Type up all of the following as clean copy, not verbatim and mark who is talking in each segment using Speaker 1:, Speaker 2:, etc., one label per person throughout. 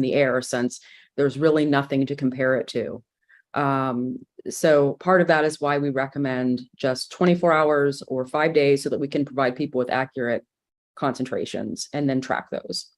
Speaker 1: the air, since there's really nothing to compare it to. So part of that is why we recommend just 24 hours or 5 days, so that we can provide people with accurate concentrations and then track those.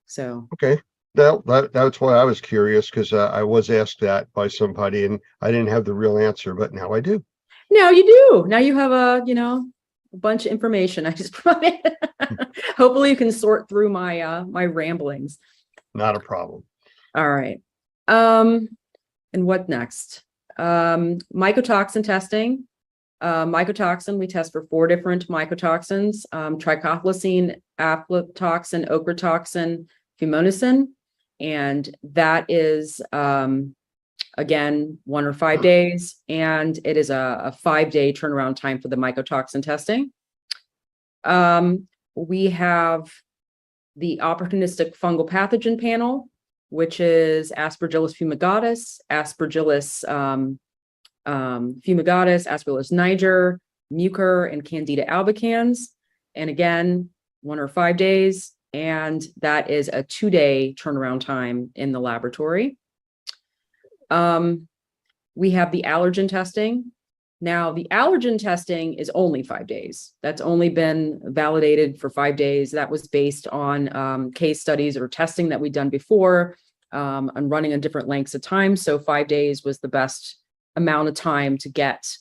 Speaker 1: So
Speaker 2: Okay. That's why I was curious, because I was asked that by somebody and I didn't have the real answer, but now I do.
Speaker 1: now you do. Now you have a bunch of information I just provided. Hopefully you can sort through my my ramblings.
Speaker 2: Not a problem.
Speaker 1: All right. And what next? Mycotoxin testing. Mycotoxin, we test for 4 different mycotoxins: trichothylacine, aflatoxin, ochratoxin, fumonisin. And that is, again, 1 or 5 days. And it is a 5-day turnaround time for the mycotoxin testing. We have the opportunistic fungal pathogen panel, which is Aspergillus fumigatus, Aspergillus fumigatus, Aspergillus niger, Mucor, and Candida albicans. And again, 1 or 5 days. And that is a 2-day turnaround time in the laboratory. We have the allergen testing. Now, the allergen testing is only 5 days. That's only been validated for 5 days. That was based on case studies or testing that we'd done before, and running on different lengths of time. So 5 days was the best amount of time to get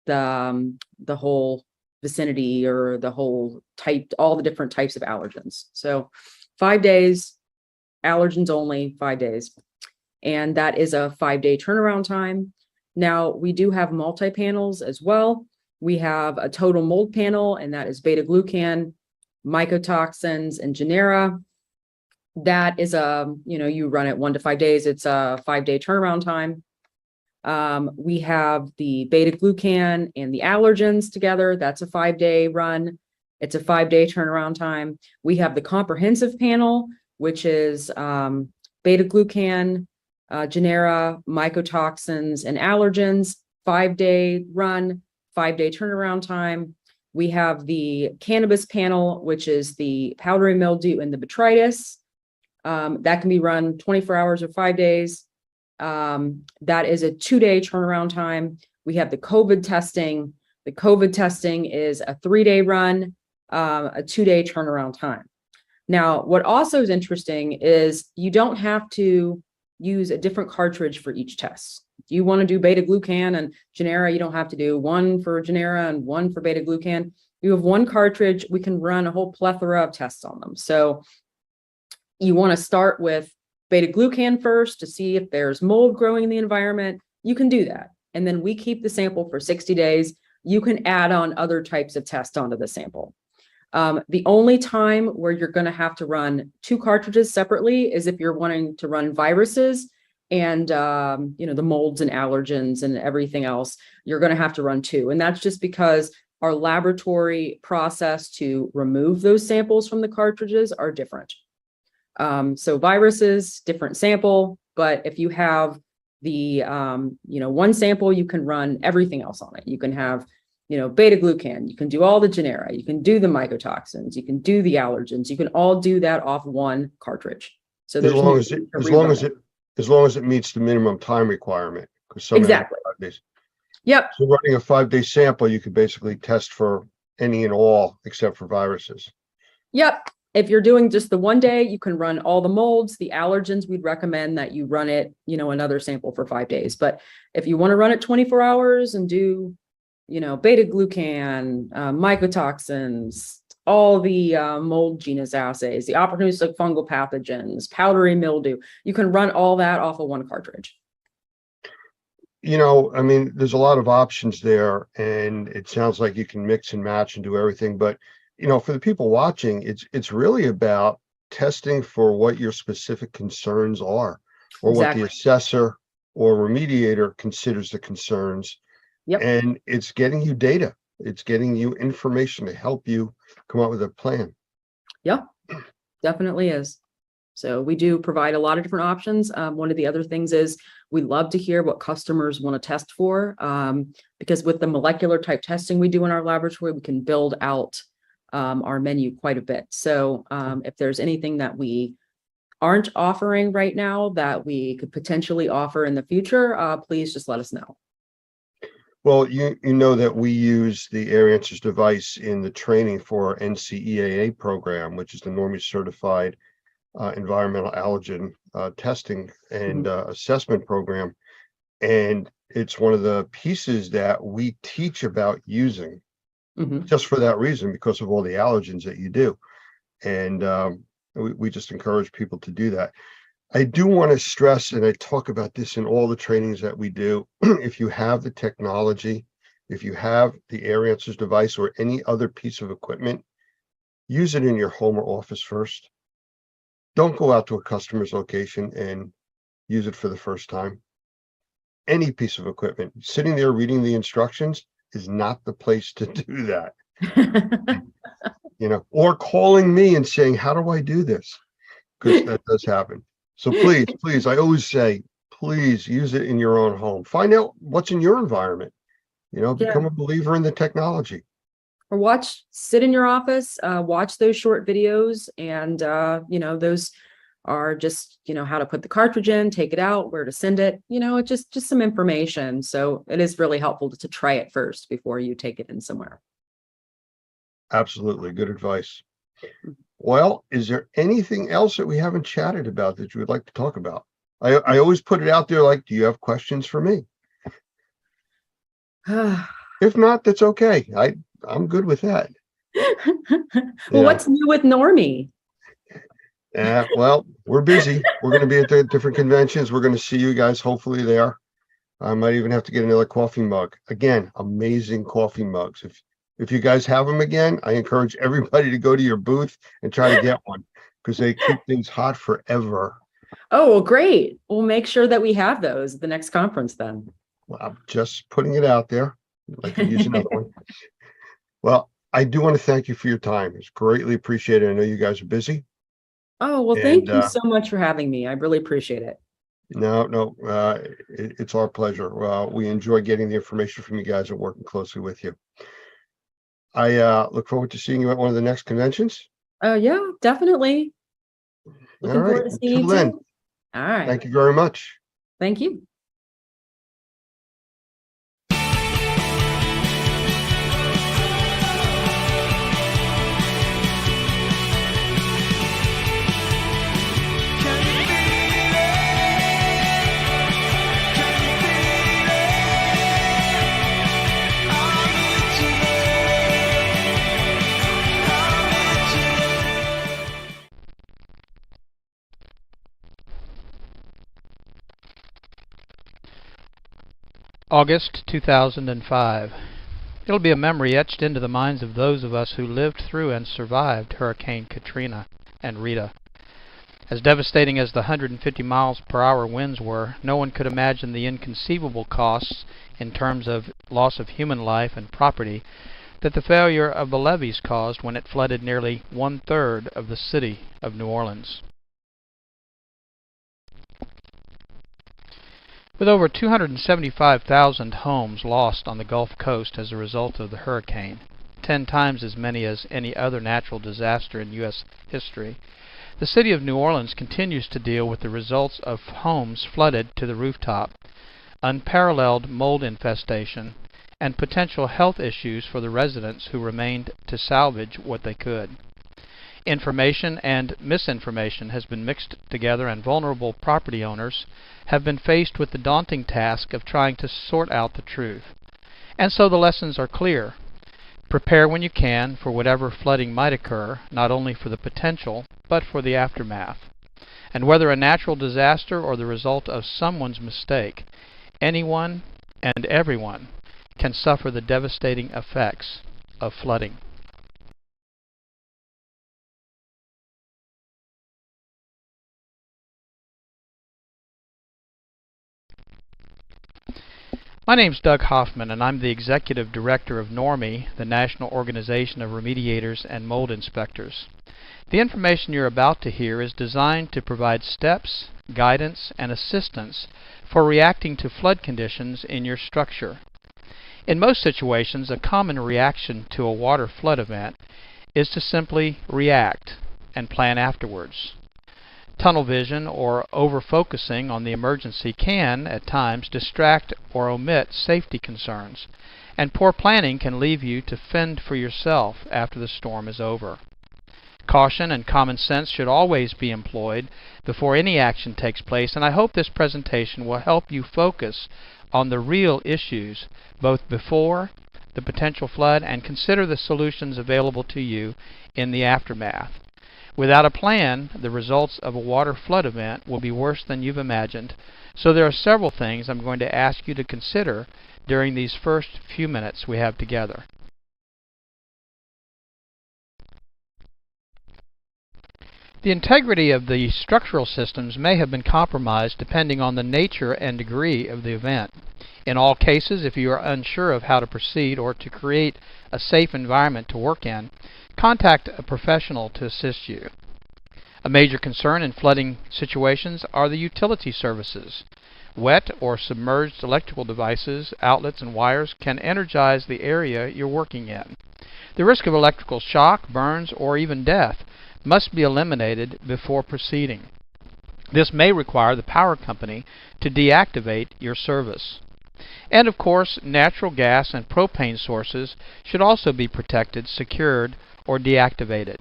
Speaker 1: the whole vicinity, or the whole type, all the different types of allergens. So 5 days, allergens only, 5 days. And that is a 5-day turnaround time. Now, we do have multi-panels as well. We have a total mold panel, and that is beta-glucan, mycotoxins, and genera. That is you run it 1 to 5 days. It's a 5-day turnaround time. We have the beta-glucan and the allergens together. That's a 5-day run. It's a 5-day turnaround time. We have the comprehensive panel, which is beta-glucan, genera, mycotoxins, and allergens. 5-day run, 5-day turnaround time. We have the cannabis panel, which is the powdery mildew and the botrytis. That can be run 24 hours or 5 days. That is a 2-day turnaround time. We have the COVID testing. The COVID testing is a 3-day run, a 2-day turnaround time. Now, what also is interesting is you don't have to use a different cartridge for each test. If you want to do beta-glucan and genera, you don't have to do 1 for genera and 1 for beta-glucan. You have 1 cartridge. We can run a whole plethora of tests on them. So you want to start with beta-glucan first to see if there's mold growing in the environment. You can do that. And then we keep the sample for 60 days. You can add on other types of tests onto the sample. The only time where you're going to have to run 2 cartridges separately is if you're wanting to run viruses and, the molds and allergens and everything else. You're going to have to run 2. And that's just because our laboratory process to remove those samples from the cartridges are different. So viruses, different sample, but if you have the, 1 sample, you can run everything else on it. You can have, beta-glucan, you can do all the genera, you can do the mycotoxins, you can do the allergens, you can all do that off 1 cartridge. So there's
Speaker 2: as long as it meets the minimum time requirement.
Speaker 1: Exactly. Yep.
Speaker 2: So running a 5-day sample, you could basically test for any and all except for viruses.
Speaker 1: Yep. If you're doing just the 1 day, you can run all the molds, the allergens. We'd recommend that you run it, another sample for 5 days. But if you want to run it 24 hours and do, beta-glucan, mycotoxins, all the mold genus assays, the opportunistic fungal pathogens, powdery mildew, you can run all that off of 1 cartridge.
Speaker 2: There's a lot of options there, and it sounds like you can mix and match and do everything. But, for the people watching, it's really about testing for what your specific concerns are, or
Speaker 1: Exactly.
Speaker 2: what the assessor or remediator considers the concerns.
Speaker 1: Yep.
Speaker 2: And it's getting you data. It's getting you information to help you come up with a plan.
Speaker 1: Yep, definitely is. So we do provide a lot of different options. One of the other things is we love to hear what customers want to test for, because with the molecular type testing we do in our laboratory, we can build out our menu quite a bit. So if there's anything that we aren't offering right now that we could potentially offer in the future, please just let us know.
Speaker 2: Well, you know that we use the Air Answers device in the training for our NCEAA program, which is the Normie Certified Environmental Allergen Testing and Assessment Program. And it's one of the pieces that we teach about using just for that reason, because of all the allergens that you do. And we just encourage people to do that. I do want to stress, and I talk about this in all the trainings that we do, if you have the technology, if you have the Air Answers device or any other piece of equipment, use it in your home or office first. Don't go out to a customer's location and use it for the first time. Any piece of equipment, sitting there reading the instructions is not the place to do that. Or calling me and saying, how do I do this? Because that does happen. So please, I always say, please use it in your own home. Find out what's in your environment. Become a believer in the technology.
Speaker 1: Or sit in your office, watch those short videos, and those are just, how to put the cartridge in, take it out, where to send it, it's just some information. So it is really helpful to try it first before you take it in somewhere.
Speaker 2: Absolutely. Good advice. Well, is there anything else that we haven't chatted about that you would like to talk about? I always put it out there like, do you have questions for me? If not, that's okay. I'm good with that.
Speaker 1: Well, what's new with Normie?
Speaker 2: Well, we're busy. We're going to be at the different conventions. We're going to see you guys hopefully there. I might even have to get another coffee mug. Again, amazing coffee mugs. If you guys have them again, I encourage everybody to go to your booth and try to get one, because they keep things hot forever.
Speaker 1: Oh, well, great. We'll make sure that we have those at the next conference then.
Speaker 2: Well, I'm just putting it out there. I'd like to use another one. Well, I do want to thank you for your time. It's greatly appreciated. I know you guys are busy.
Speaker 1: Oh, well, thank you so much for having me. I really appreciate it.
Speaker 2: No, it's our pleasure. We enjoy getting the information from you guys and working closely with you. I look forward to seeing you at one of the next conventions.
Speaker 1: Oh, yeah, definitely. Looking forward to seeing you
Speaker 2: then.
Speaker 1: too. All right.
Speaker 2: Thank you very much.
Speaker 1: Thank you.
Speaker 3: August 2005. It'll be a memory etched into the minds of those of us who lived through and survived Hurricane Katrina and Rita. As devastating as the 150 miles per hour winds were, no one could imagine the inconceivable costs in terms of loss of human life and property that the failure of the levees caused when it flooded nearly 1/3 of the city of New Orleans. With over 275,000 homes lost on the Gulf Coast as a result of the hurricane, 10 times as many as any other natural disaster in U.S. history, the city of New Orleans continues to deal with the results of homes flooded to the rooftop, unparalleled mold infestation, and potential health issues for the residents who remained to salvage what they could. Information and misinformation has been mixed together, and vulnerable property owners have been faced with the daunting task of trying to sort out the truth. And so the lessons are clear. Prepare when you can for whatever flooding might occur, not only for the potential, but for the aftermath. And whether a natural disaster or the result of someone's mistake, anyone and everyone can suffer the devastating effects of flooding. My name's Doug Hoffman, and I'm the Executive Director of Normie, the National Organization of Remediators and Mold Inspectors. The information you're about to hear is designed to provide steps, guidance, and assistance for reacting to flood conditions in your structure. In most situations, a common reaction to a water flood event is to simply react and plan afterwards. Tunnel vision or over-focusing on the emergency can, at times, distract or omit safety concerns, and poor planning can leave you to fend for yourself after the storm is over. Caution and common sense should always be employed before any action takes place, and I hope this presentation will help you focus on the real issues both before the potential flood and consider the solutions available to you in the aftermath. Without a plan, the results of a water flood event will be worse than you've imagined, so there are several things I'm going to ask you to consider during these first few minutes we have together. The integrity of the structural systems may have been compromised depending on the nature and degree of the event. In all cases, if you are unsure of how to proceed or to create a safe environment to work in, contact a professional to assist you. A major concern in flooding situations are the utility services. Wet or submerged electrical devices, outlets, and wires can energize the area you're working in. The risk of electrical shock, burns, or even death must be eliminated before proceeding. This may require the power company to deactivate your service. And of course, natural gas and propane sources should also be protected, secured, or deactivated.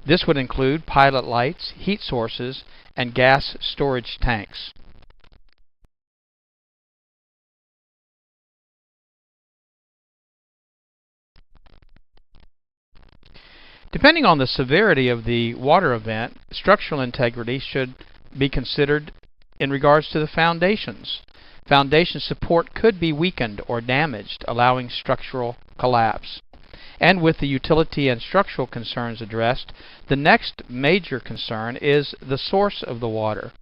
Speaker 3: This would include pilot lights, heat sources, and gas storage tanks. Depending on the severity of the water event, structural integrity should be considered in regards to the foundations. Foundation support could be weakened or damaged, allowing structural collapse. And with the utility and structural concerns addressed, the next major concern is the source of the water.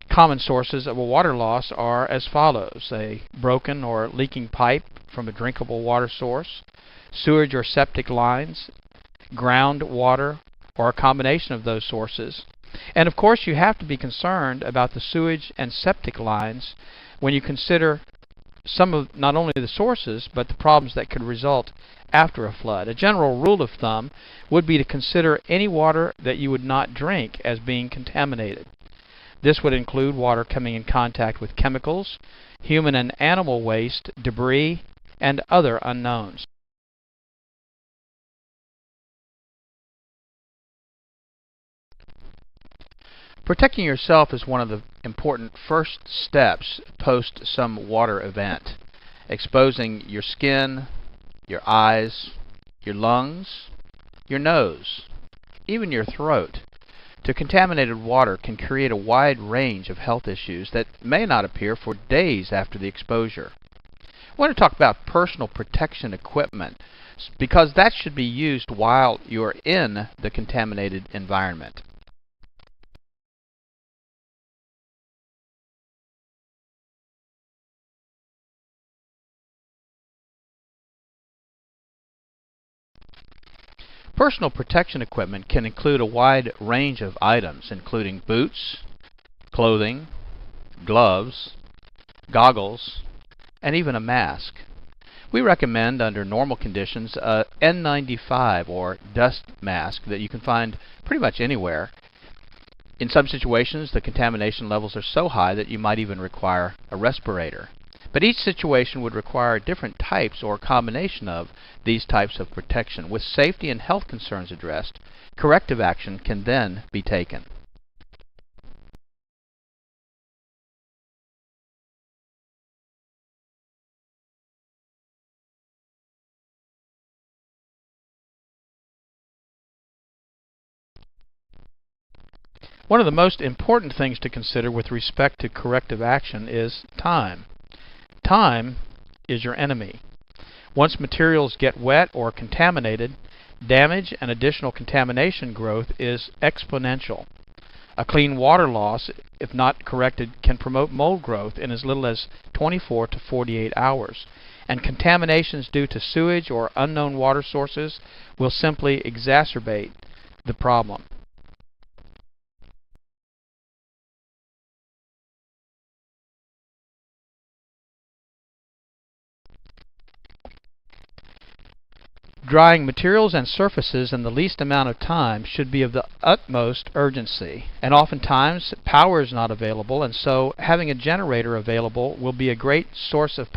Speaker 3: Common sources of a water loss are as follows: a broken or leaking pipe from a drinkable water source, sewage or septic lines, groundwater, or a combination of those sources. And of course, you have to be concerned about the sewage and septic lines when you consider some of not only the sources, but the problems that could result after a flood. A general rule of thumb would be to consider any water that you would not drink as being contaminated. This would include water coming in contact with chemicals, human and animal waste, debris, and other unknowns. Protecting yourself is one of the important first steps post some water event. Exposing your skin, your eyes, your lungs, your nose, even your throat to contaminated water can create a wide range of health issues that may not appear for days after the exposure. I want to talk about personal protection equipment because that should be used while you are in the contaminated environment. Personal protection equipment can include a wide range of items, including boots, clothing, gloves, goggles, and even a mask. We recommend, under normal conditions, a N95 or dust mask that you can find pretty much anywhere. In some situations, the contamination levels are so high that you might even require a respirator. But each situation would require different types or combination of these types of protection. With safety and health concerns addressed, corrective action can then be taken. One of the most important things to consider with respect to corrective action is time. Time is your enemy. Once materials get wet or contaminated, damage and additional contamination growth is exponential. A clean water loss, if not corrected, can promote mold growth in as little as 24 to 48 hours. And contaminations due to sewage or unknown water sources will simply exacerbate the problem. Drying materials and surfaces in the least amount of time should be of the utmost urgency, and oftentimes power is not available, and so having a generator available will be a great source of